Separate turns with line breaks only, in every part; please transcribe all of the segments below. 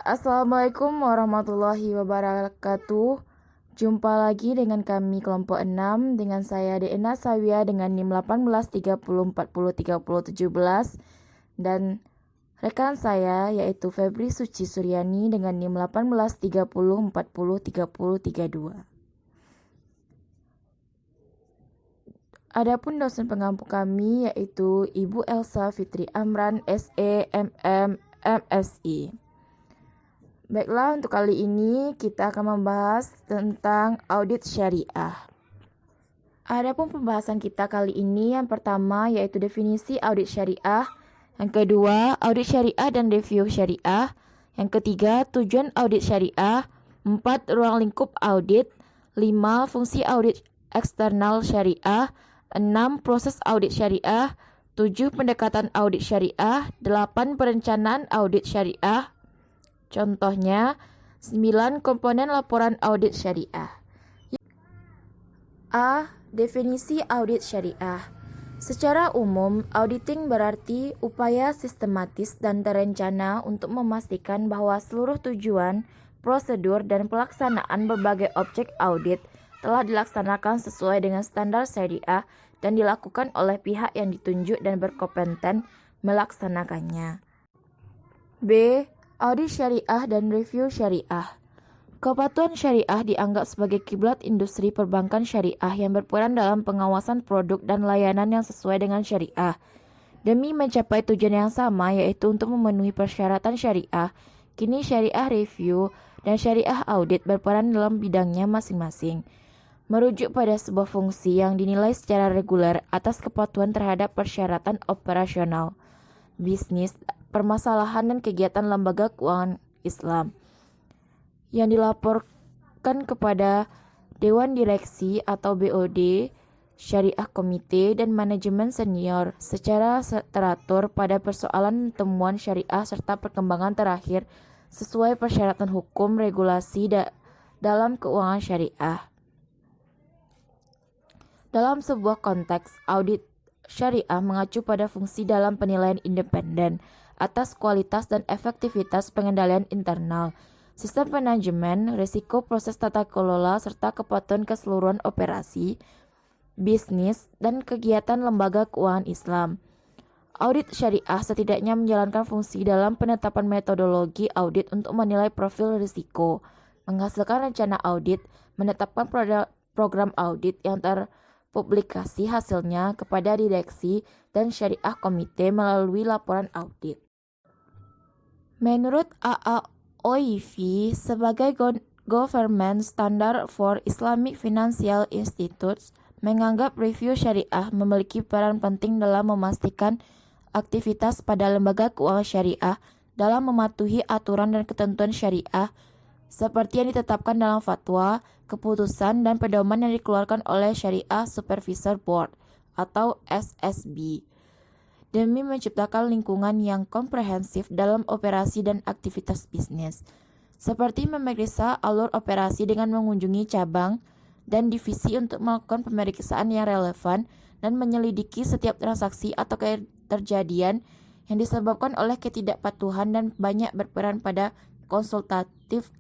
Assalamualaikum warahmatullahi wabarakatuh. Jumpa lagi dengan kami kelompok 6 dengan saya Deena Sawia dengan NIM 1830403017 dan rekan saya yaitu Febri Suci Suryani dengan NIM 1830403032. Adapun dosen pengampu kami yaitu Ibu Elsa Fitri Amran SE MM MSI. Baiklah, untuk kali ini kita akan membahas tentang audit syariah. Adapun pembahasan kita kali ini yang pertama yaitu definisi audit syariah, yang kedua audit syariah dan review syariah, yang ketiga tujuan audit syariah, 4 ruang lingkup audit, 5 fungsi audit eksternal syariah, 6 proses audit syariah, 7 pendekatan audit syariah, 8 perencanaan audit syariah. Contohnya, 9 komponen laporan audit syariah. A. Definisi audit syariah. Secara umum, auditing berarti upaya sistematis dan terencana untuk memastikan bahwa seluruh tujuan, prosedur, dan pelaksanaan berbagai objek audit telah dilaksanakan sesuai dengan standar syariah dan dilakukan oleh pihak yang ditunjuk dan berkompeten melaksanakannya. B. Audit syariah dan review syariah. Kepatuhan syariah dianggap sebagai kiblat industri perbankan syariah yang berperan dalam pengawasan produk dan layanan yang sesuai dengan syariah. Demi mencapai tujuan yang sama yaitu untuk memenuhi persyaratan syariah, kini syariah review dan syariah audit berperan dalam bidangnya masing-masing. Merujuk pada sebuah fungsi yang dinilai secara reguler atas kepatuhan terhadap persyaratan operasional, bisnis, permasalahan dan kegiatan lembaga keuangan Islam yang dilaporkan kepada Dewan Direksi atau BOD, Syariah Komite, dan Manajemen Senior secara teratur pada persoalan temuan syariah serta perkembangan terakhir sesuai persyaratan hukum regulasi dalam keuangan syariah. Dalam sebuah konteks, audit syariah mengacu pada fungsi dalam penilaian independen atas kualitas dan efektivitas pengendalian internal, sistem manajemen, risiko proses tata kelola, serta kepatuhan keseluruhan operasi, bisnis, dan kegiatan lembaga keuangan Islam. Audit syariah setidaknya menjalankan fungsi dalam penetapan metodologi audit untuk menilai profil risiko, menghasilkan rencana audit, menetapkan program audit yang terpublikasi hasilnya kepada direksi dan syariah komite melalui laporan audit. Menurut AAOIV sebagai Government Standard for Islamic Financial Institutes menganggap review syariah memiliki peran penting dalam memastikan aktivitas pada lembaga keuangan syariah dalam mematuhi aturan dan ketentuan syariah seperti yang ditetapkan dalam fatwa, keputusan, dan pedoman yang dikeluarkan oleh Syariah Supervisor Board atau SSB. Demi menciptakan lingkungan yang komprehensif dalam operasi dan aktivitas bisnis, seperti memeriksa alur operasi dengan mengunjungi cabang dan divisi untuk melakukan pemeriksaan yang relevan dan menyelidiki setiap transaksi atau keterjadian yang disebabkan oleh ketidakpatuhan dan banyak berperan pada konsultatif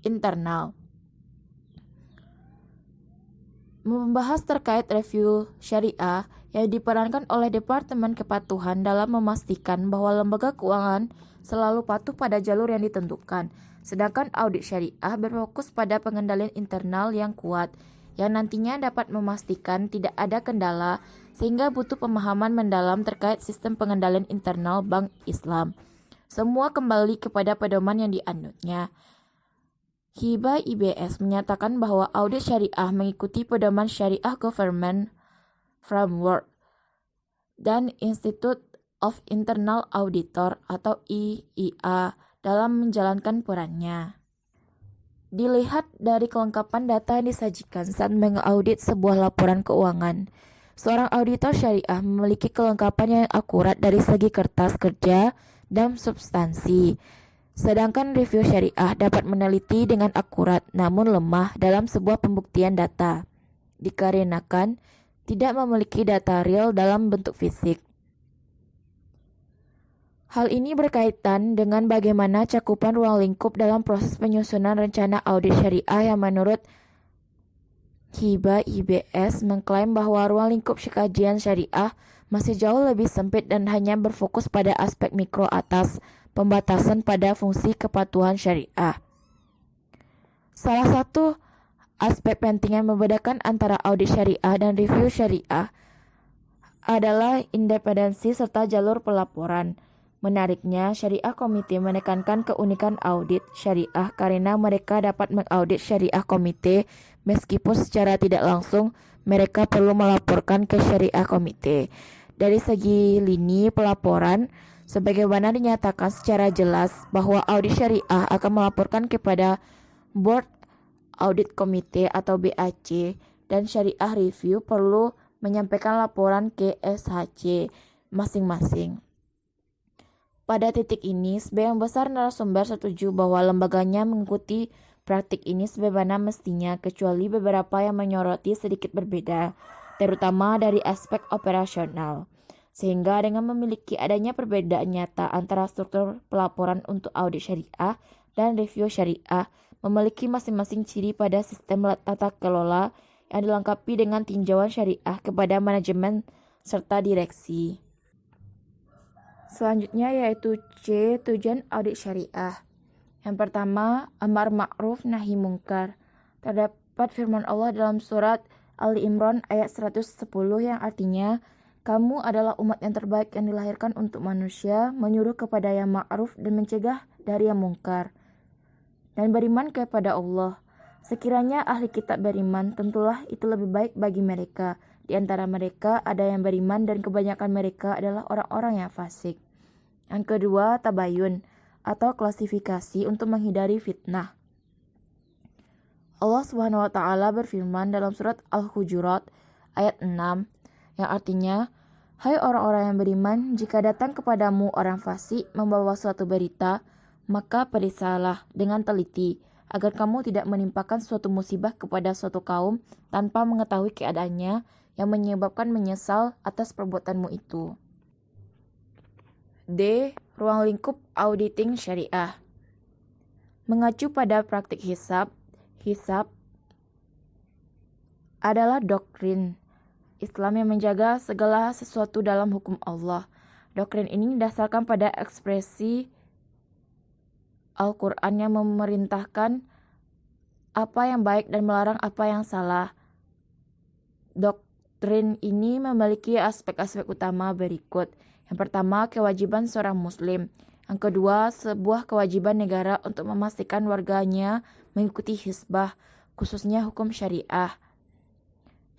internal. Membahas terkait review syariah yang diperankan oleh Departemen Kepatuhan dalam memastikan bahwa lembaga keuangan selalu patuh pada jalur yang ditentukan, sedangkan audit syariah berfokus pada pengendalian internal yang kuat, yang nantinya dapat memastikan tidak ada kendala sehingga butuh pemahaman mendalam terkait sistem pengendalian internal Bank Islam. Semua kembali kepada pedoman yang dianutnya. Hibah IBS menyatakan bahwa audit syariah mengikuti pedoman Syariah Government Framework dan Institute of Internal Auditor atau IIA dalam menjalankan perannya. Dilihat dari kelengkapan data yang disajikan saat mengaudit sebuah laporan keuangan, seorang auditor syariah memiliki kelengkapan yang akurat dari segi kertas kerja dan substansi. Sedangkan review syariah dapat meneliti dengan akurat namun lemah dalam sebuah pembuktian data, dikarenakan tidak memiliki data real dalam bentuk fisik. Hal ini berkaitan dengan bagaimana cakupan ruang lingkup dalam proses penyusunan rencana audit syariah yang menurut Hiba IBS mengklaim bahwa ruang lingkup kajian syariah masih jauh lebih sempit dan hanya berfokus pada aspek mikro atas pembatasan pada fungsi kepatuhan syariah. Salah satu aspek penting yang membedakan antara audit syariah dan review syariah adalah independensi serta jalur pelaporan. Menariknya, Syariah Komite menekankan keunikan audit syariah karena mereka dapat mengaudit Syariah Komite meskipun secara tidak langsung mereka perlu melaporkan ke Syariah Komite. Dari segi lini pelaporan, sebagaimana dinyatakan secara jelas bahwa audit syariah akan melaporkan kepada Board Audit Komite atau BAC dan Syariah Review perlu menyampaikan laporan ke SHC masing-masing. Pada titik ini, sebagian besar narasumber setuju bahwa lembaganya mengikuti praktik ini sebagaimana mestinya, kecuali beberapa yang menyoroti sedikit berbeda, terutama dari aspek operasional. Sehingga dengan memiliki adanya perbedaan nyata antara struktur pelaporan untuk audit syariah dan review syariah, memiliki masing-masing ciri pada sistem tata kelola yang dilengkapi dengan tinjauan syariah kepada manajemen serta direksi. Selanjutnya yaitu C. Tujuan audit syariah. Yang pertama, amar ma'ruf nahi mungkar. Terdapat firman Allah dalam surat Ali Imran ayat 110 yang artinya, kamu adalah umat yang terbaik yang dilahirkan untuk manusia, menyuruh kepada yang ma'ruf dan mencegah dari yang mungkar. Dan beriman kepada Allah. Sekiranya ahli kitab beriman, tentulah itu lebih baik bagi mereka. Di antara mereka ada yang beriman dan kebanyakan mereka adalah orang-orang yang fasik. Yang kedua, tabayun atau klasifikasi untuk menghindari fitnah. Allah Subhanahu wa taala berfirman dalam surat Al-Hujurat ayat 6 yang artinya, hai orang-orang yang beriman, jika datang kepadamu orang fasik membawa suatu berita, maka periksalah dengan teliti agar kamu tidak menimpakan suatu musibah kepada suatu kaum tanpa mengetahui keadaannya yang menyebabkan menyesal atas perbuatanmu itu. D. Ruang lingkup auditing syariah. Mengacu pada praktik hisab adalah doktrin Islam yang menjaga segala sesuatu dalam hukum Allah. Doktrin ini didasarkan pada ekspresi Al-Quran yang memerintahkan apa yang baik dan melarang apa yang salah. Doktrin ini memiliki aspek-aspek utama berikut. Yang pertama, kewajiban seorang muslim. Yang kedua, sebuah kewajiban negara untuk memastikan warganya mengikuti hisbah, khususnya hukum syariah.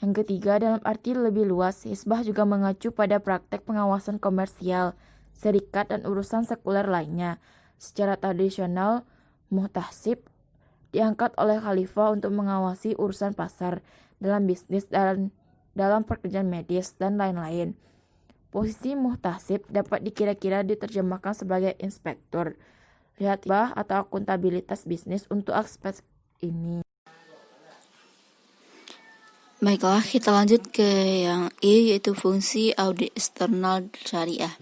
Yang ketiga, dalam arti lebih luas, hisbah juga mengacu pada praktek pengawasan komersial, serikat, dan urusan sekuler lainnya. Secara tradisional, muhtasib diangkat oleh khalifah untuk mengawasi urusan pasar, dalam bisnis, dan dalam pekerjaan medis, dan lain-lain. Posisi muhtasib dapat dikira-kira diterjemahkan sebagai inspektur. Lihat bah atau akuntabilitas bisnis untuk aspek ini.
Baiklah, kita lanjut ke yang E, yaitu fungsi audit eksternal syariah.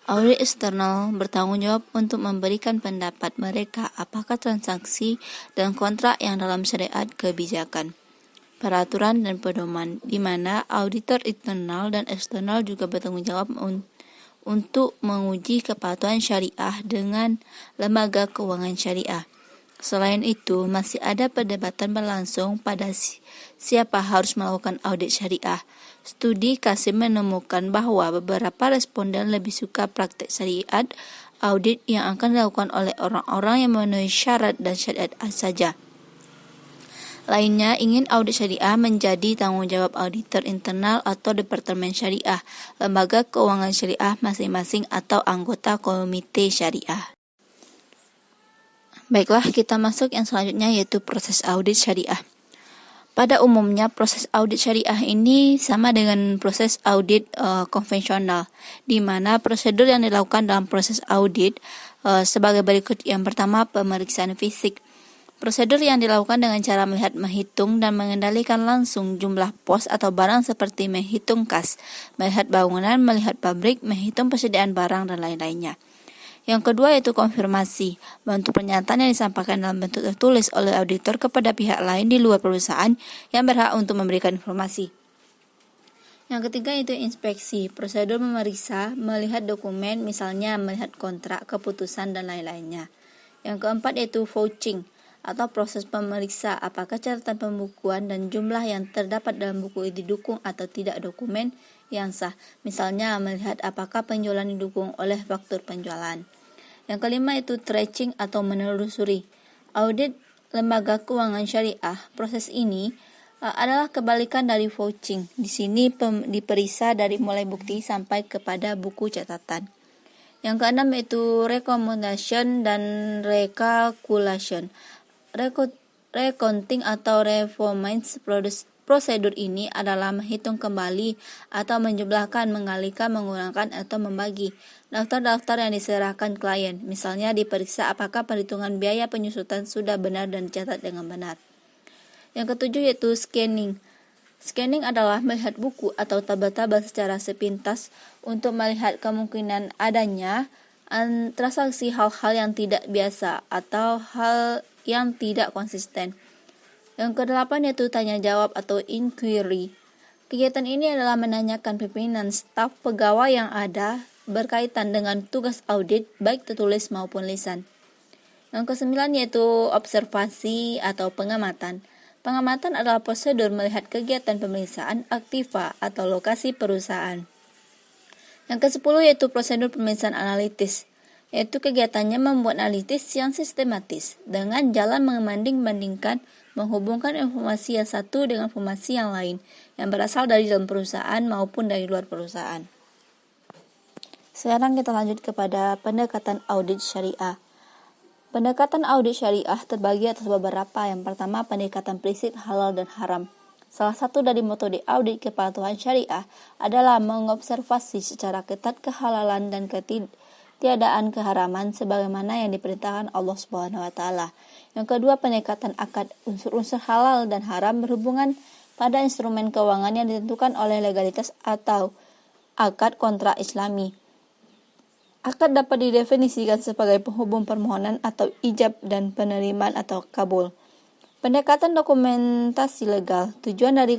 Audit eksternal bertanggung jawab untuk memberikan pendapat mereka apakah transaksi dan kontrak yang dalam syariat kebijakan, peraturan dan pedoman, di mana auditor internal dan eksternal juga bertanggung jawab untuk menguji kepatuhan syariah dengan lembaga keuangan syariah. Selain itu, masih ada perdebatan berlangsung pada siapa harus melakukan audit syariah. Studi Kasim menemukan bahwa beberapa responden lebih suka praktek syariat audit yang akan dilakukan oleh orang-orang yang memenuhi syarat dan syariat saja. Lainnya ingin audit syariah menjadi tanggung jawab auditor internal atau departemen syariah, lembaga keuangan syariah masing-masing atau anggota komite syariah. Baiklah, kita masuk yang selanjutnya yaitu proses audit syariah. Pada umumnya proses audit syariah ini sama dengan proses audit konvensional, di mana prosedur yang dilakukan dalam proses audit sebagai berikut. Yang pertama, pemeriksaan fisik. Prosedur yang dilakukan dengan cara melihat, menghitung, dan mengendalikan langsung jumlah pos atau barang seperti menghitung kas, melihat bangunan, melihat pabrik, menghitung persediaan barang, dan lain-lainnya. Yang kedua yaitu konfirmasi, bentuk pernyataan yang disampaikan dalam bentuk tertulis oleh auditor kepada pihak lain di luar perusahaan yang berhak untuk memberikan informasi. Yang ketiga yaitu inspeksi, prosedur memeriksa, melihat dokumen, misalnya melihat kontrak, keputusan, dan lain-lainnya. Yang keempat yaitu vouching, atau proses pemeriksa apakah catatan pembukuan dan jumlah yang terdapat dalam buku didukung atau tidak dokumen yang sah, misalnya melihat apakah penjualan didukung oleh faktur penjualan. Yang kelima itu tracking atau menelusuri. Audit lembaga keuangan syariah, proses ini adalah kebalikan dari vouching. Di sini diperiksa dari mulai bukti sampai kepada buku catatan. Yang keenam itu recommendation dan recalculation. Recounting atau reformance prosedur ini adalah menghitung kembali atau menjumlahkan, mengalihkan, mengurangkan, atau membagi daftar-daftar yang diserahkan klien. Misalnya diperiksa apakah perhitungan biaya penyusutan sudah benar dan dicatat dengan benar. Yang ketujuh yaitu scanning. Scanning adalah melihat buku atau tabel-tabel secara sepintas untuk melihat kemungkinan adanya transaksi hal-hal yang tidak biasa atau hal yang tidak konsisten. Yang kedelapan yaitu tanya jawab atau inquiry. Kegiatan ini adalah menanyakan pimpinan staf pegawai yang ada berkaitan dengan tugas audit baik tertulis maupun lisan. Yang kesembilan yaitu observasi atau pengamatan. Pengamatan adalah prosedur melihat kegiatan pemeriksaan aktiva atau lokasi perusahaan. Yang kesepuluh yaitu prosedur pemeriksaan analitis, yaitu kegiatannya membuat analitis yang sistematis dengan jalan membanding-bandingkan, menghubungkan informasi yang satu dengan informasi yang lain yang berasal dari dalam perusahaan maupun dari luar perusahaan. Sekarang kita lanjut kepada pendekatan audit syariah. Pendekatan audit syariah terbagi atas beberapa. Yang pertama, pendekatan prinsip halal dan haram. Salah satu dari metode audit kepatuhan syariah adalah mengobservasi secara ketat kehalalan dan ketiadaan keharaman sebagaimana yang diperintahkan Allah Subhanahu wa taala. Yang kedua, pendekatan akad. Unsur-unsur halal dan haram berhubungan pada instrumen keuangan yang ditentukan oleh legalitas atau akad kontrak Islami. Akad dapat didefinisikan sebagai penghubung permohonan atau ijab dan penerimaan atau kabul. Pendekatan dokumentasi legal. Tujuan dari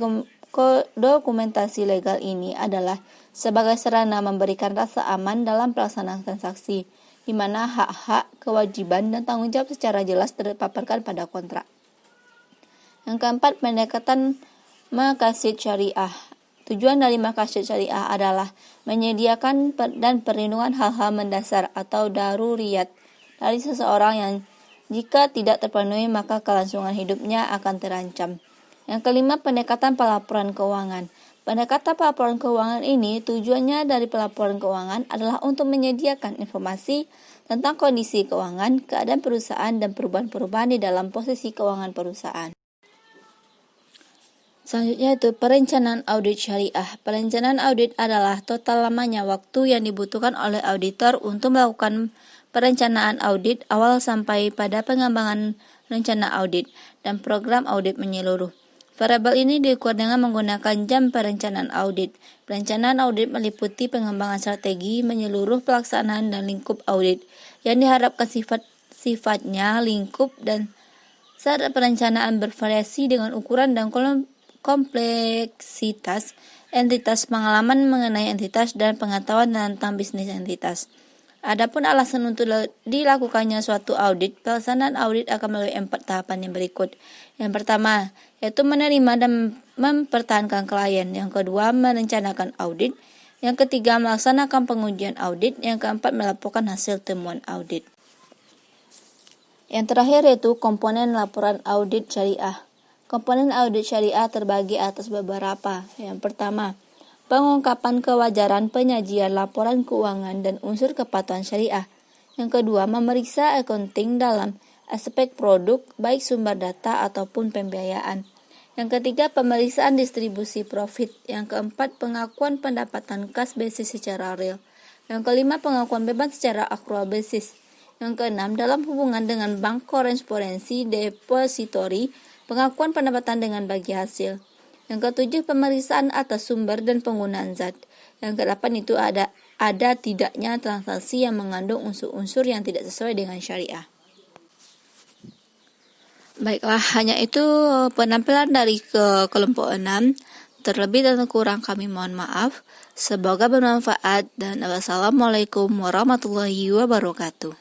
dokumentasi legal ini adalah sebagai sarana memberikan rasa aman dalam pelaksanaan transaksi, di mana hak-hak, kewajiban, dan tanggung jawab secara jelas terpaparkan pada kontrak. Yang keempat, pendekatan maqasid syariah. Tujuan dari maqasid syariah adalah menyediakan dan perlindungan hal-hal mendasar atau daruriyat dari seseorang yang jika tidak terpenuhi maka kelangsungan hidupnya akan terancam. Yang kelima, pendekatan pelaporan keuangan. Pendekatan pelaporan keuangan ini tujuannya dari pelaporan keuangan adalah untuk menyediakan informasi tentang kondisi keuangan, keadaan perusahaan, dan perubahan-perubahan di dalam posisi keuangan perusahaan. Selanjutnya itu perencanaan audit syariah. Perencanaan audit adalah total lamanya waktu yang dibutuhkan oleh auditor untuk melakukan perencanaan audit awal sampai pada pengembangan rencana audit dan program audit menyeluruh. Variabel ini diukur dengan menggunakan jam perencanaan audit. Perencanaan audit meliputi pengembangan strategi menyeluruh pelaksanaan dan lingkup audit yang diharapkan sifatnya lingkup dan saat perencanaan bervariasi dengan ukuran dan kompleksitas entitas, pengalaman mengenai entitas, dan pengetahuan tentang bisnis entitas. Adapun alasan untuk dilakukannya suatu audit, pelaksanaan audit akan melalui 4 tahapan yang berikut. Yang pertama, yaitu menerima dan mempertahankan klien. Yang kedua, merencanakan audit. Yang ketiga, melaksanakan pengujian audit. Yang keempat, melaporkan hasil temuan audit. Yang terakhir yaitu komponen laporan audit syariah. Komponen audit syariah terbagi atas beberapa. Yang pertama, pengungkapan kewajaran penyajian laporan keuangan dan unsur kepatuhan syariah. Yang kedua, memeriksa accounting dalam aspek produk, baik sumber data ataupun pembiayaan. Yang ketiga, pemeriksaan distribusi profit. Yang keempat, pengakuan pendapatan kas basis secara real. Yang kelima, pengakuan beban secara accrual basis. Yang keenam, dalam hubungan dengan bank korespondensi depository, pengakuan pendapatan dengan bagi hasil. Yang ketujuh, pemeriksaan atas sumber dan penggunaan zat. Yang kedelapan itu ada tidaknya transaksi yang mengandung unsur-unsur yang tidak sesuai dengan syariah. Baiklah, hanya itu penampilan dari kelompok 6. Terlebih dan kurang kami mohon maaf. Semoga bermanfaat dan wassalamualaikum warahmatullahi wabarakatuh.